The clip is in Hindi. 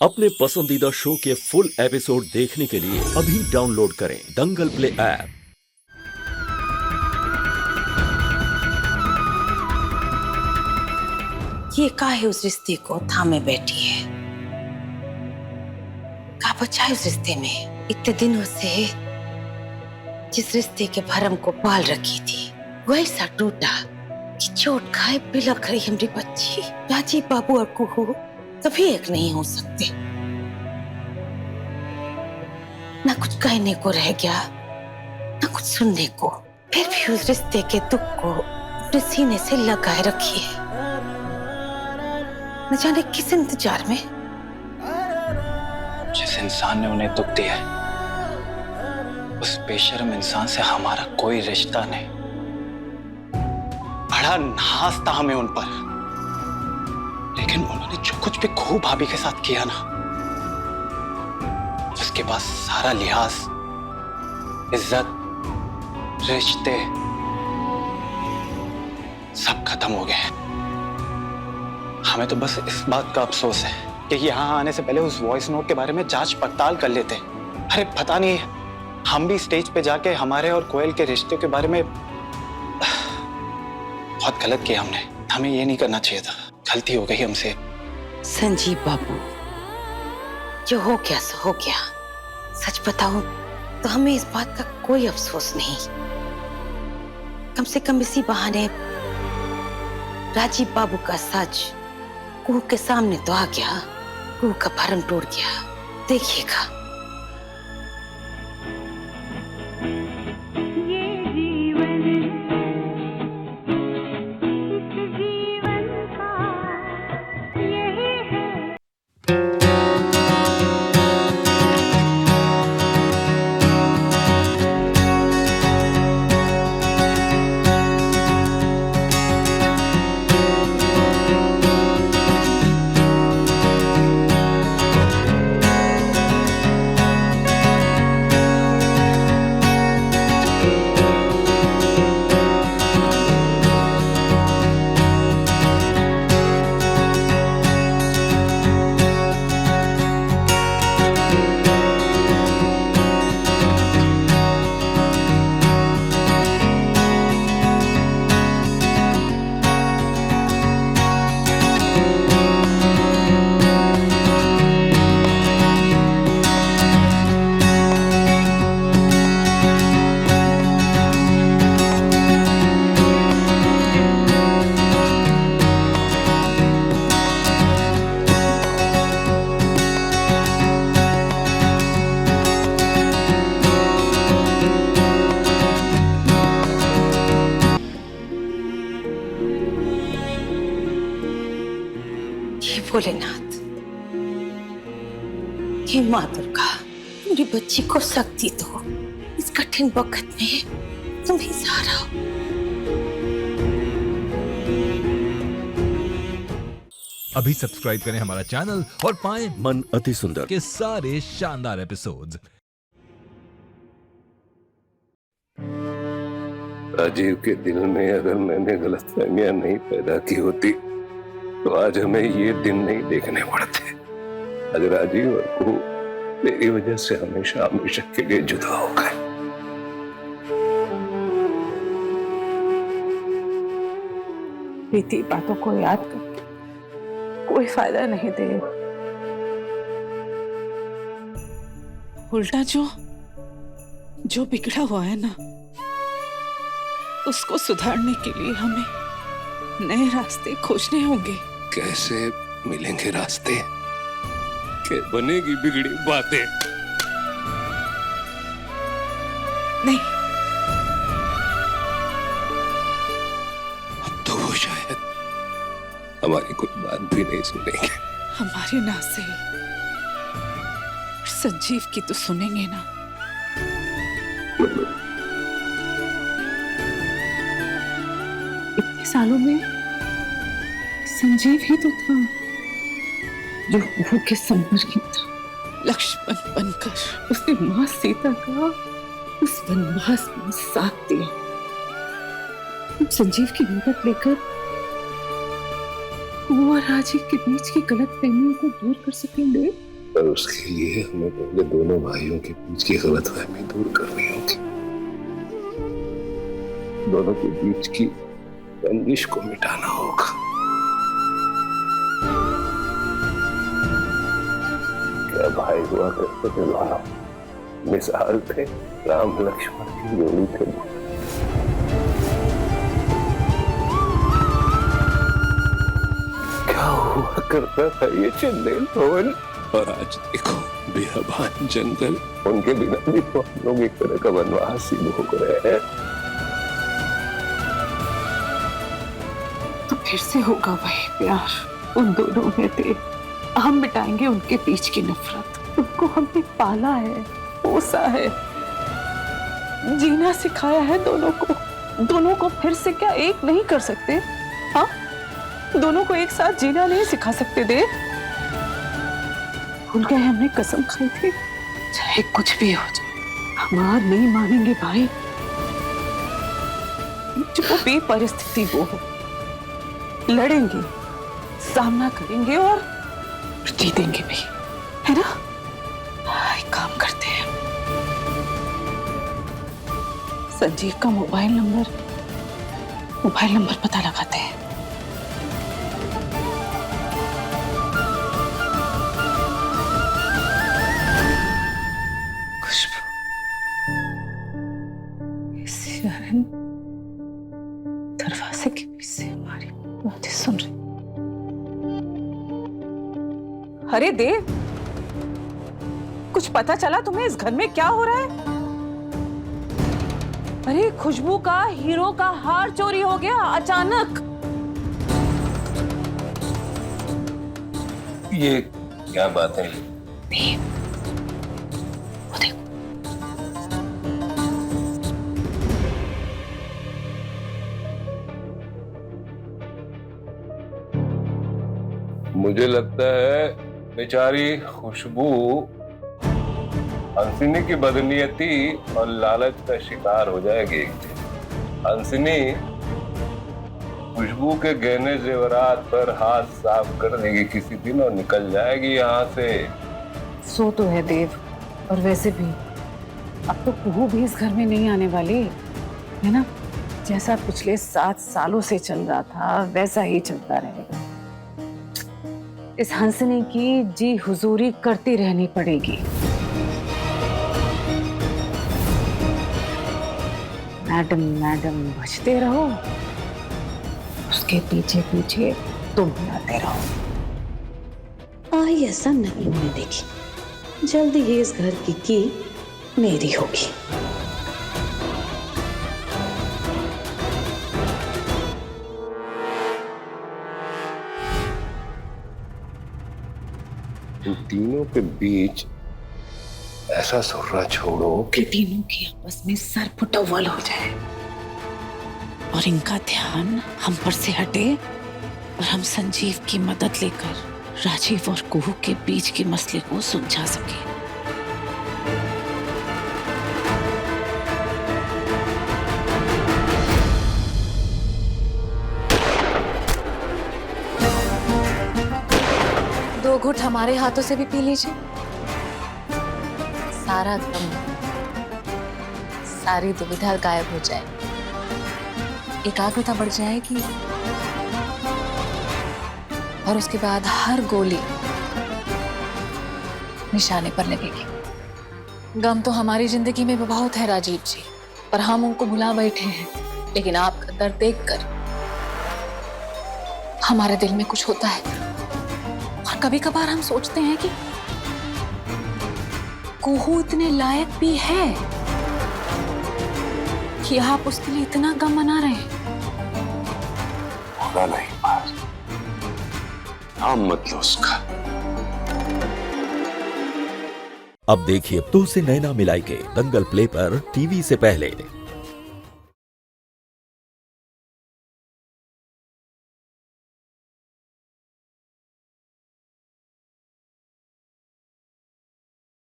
अपने पसंदीदा शो के फुल एपिसोड देखने के लिए अभी डाउनलोड करें दंगल प्ले ऐप। ये काहे उस रिश्ते को थामे बैठी है? का बचा है उस रिश्ते में? इतने दिनों से जिस रिश्ते के भरम को पाल रखी थी वो ऐसा टूटा कि चोट खाए बिलख रही हमारी बच्ची। राजीव बाबू और कुहू कभी एक नहीं हो सकते। ना कुछ कहने को रह गया, ना कुछ सुनने को। फिर भी उस रिश्ते के दुख को अपने सीने से लगाए रखी है। न जाने किस इंतजार में। जिस इंसान ने उन्हें दुख दिया है, उस बेशर्म इंसान से हमारा कोई रिश्ता नहीं। बड़ा नाज था हमें उन पर, लेकिन उन्होंने जो कुछ भी खूब भाभी के साथ किया ना, उसके बाद सारा लिहाज, इज्जत, रिश्ते सब खत्म हो गए। हमें तो बस इस बात का अफसोस है कि यहाँ आने से पहले उस वॉइस नोट के बारे में जांच पड़ताल कर लेते। अरे पता नहीं, हम भी स्टेज पे जाके हमारे और कोयल के रिश्ते के बारे में बहुत गलत किया हमने। हमें ये नहीं करना चाहिए था, गलती हो गई हमसे। संजीव बाबू, जो हो गया सो हो गया। सच बताऊं तो हमें इस बात का कोई अफसोस नहीं। कम से कम इसी बहाने राजीव बाबू का सच कुहू के सामने तो आ गया, कुहू का भरम टूट गया। देखिएगा। भोलेनाथ, हे माँ दुर्गा, मेरी बच्ची को शक्ति दो। इस कठिन वक्त में तुम ही सहारा हो। अभी सब्सक्राइब करें हमारा चैनल और पाएं मन अति सुंदर के सारे शानदार एपिसोड्स। राजीव के दिल में अगर मैंने गलतफहमियां नहीं पैदा की होती तो आज हमें ये दिन नहीं देखने पड़ते। आज राजीव और कुहू मेरी वजह से हमेशा हमेशा के लिए जुदा हो गए। बीती बातों को याद करके कोई फायदा नहीं दे। उल्टा जो बिगड़ा हुआ है ना, उसको सुधारने के लिए हमें नए रास्ते खोजने होंगे। कैसे मिलेंगे रास्ते? क्या बनेगी बिगड़ी बातें? नहीं, अब तो वो शायद हमारी कोई बात भी नहीं सुनेंगे। हमारी ना से संजीव की तो सुनेंगे ना। इतने सालों में संजीव ही तो था जो कुहू के संपर्क में था। लक्ष्मण बनकर उसने मां सीता का उस वनवास में साथ दिया। संजीव की मदद लेकर वो और राजीव के बीच की गलतफहमियों को दूर कर सकेंगे। पर उसके लिए हमें पहले दोनों भाइयों के बीच की गलतफहमी दूर करनी होगी। दोनों के बीच की रंजिश को मिटाना होगा। क्या भाई हुआ करते थे दोनों, मिसाल थे, राम लक्ष्मण की जोड़ी थे। क्या हुआ करता था ये चंदेल भवन, और आज देखो बियाबान जंगल। उनके बिना भी तो हम लोग एक तरह का वनवास ही भोग रहे हैं। तो फिर से होगा वही प्यार उन दोनों में थे। हम मिटाएंगे उनके बीच की नफरत। उनको हमने पाला है, पोसा है, जीना सिखाया है दोनों को। दोनों को फिर से क्या एक नहीं कर सकते? हाँ, दोनों को एक साथ जीना नहीं सिखा सकते देव? भूल गए हमने कसम खाई थी, चाहे कुछ भी हो जाए हम हार नहीं मानेंगे भाई। जो भी परिस्थिति वो हो, लड़ेंगे, सामना करेंगे और जीतेंगे भी, है ना? एक काम करते हैं, संजीव का मोबाइल नंबर पता लगाते हैं। खुशबू, सियारन दरवाजे के पीछे से हमारी बातें सुन रही। अरे देव, कुछ पता चला तुम्हें इस घर में क्या हो रहा है? अरे खुशबू का हीरो का हार चोरी हो गया अचानक। ये क्या बात है? देव, वो देखो। मुझे लगता है बेचारी खुशबू हंसिनी की बदनीयती और लालच का शिकार हो जाएगी एक दिन। हंसिनी खुशबू के गहने जेवरात पर हाथ साफ कर देगी किसी दिन और निकल जाएगी यहाँ से। सो तो है देव, और वैसे भी अब तो कुहू भी इस घर में नहीं आने वाली है ना? जैसा पिछले 7 सालों से चल रहा था वैसा ही चलता रहेगा। इस हंसनी की जी हुजूरी करती रहनी पड़ेगी। मैडम मैडम बचते रहो, उसके पीछे पीछे तुम आते रहो। आई ऐसा नहीं होने देगी। जल्दी ही इस घर की मेरी होगी। इन तीनों के बीच ऐसा सुर्रा छोड़ो कि तीनों की आपस में सर फुटअव्वल हो जाए और इनका ध्यान हम पर से हटे और हम संजीव की मदद लेकर राजीव और कुहू के बीच के मसले को सुलझा सके। दो घुट हमारे हाथों से भी पी लीजिए। सारा गम, सारी दुविधा गायब हो जाए, एकाग्रता बढ़ जाएगी और उसके बाद हर गोली निशाने पर लगेगी। गम तो हमारी जिंदगी में बहुत है राजीव जी, पर हम उनको भुला बैठे हैं। लेकिन आपका दर्द देखकर हमारे दिल में कुछ होता है और कभी कभार हम सोचते हैं कि कुहू इतने लायक भी है कि आप उसके लिए इतना गम मना रहे हैं। होगा नहीं बात, नाम मत लो उसका। अब देखिए तो से नैना मिलाई के दंगल प्ले पर टीवी से पहले।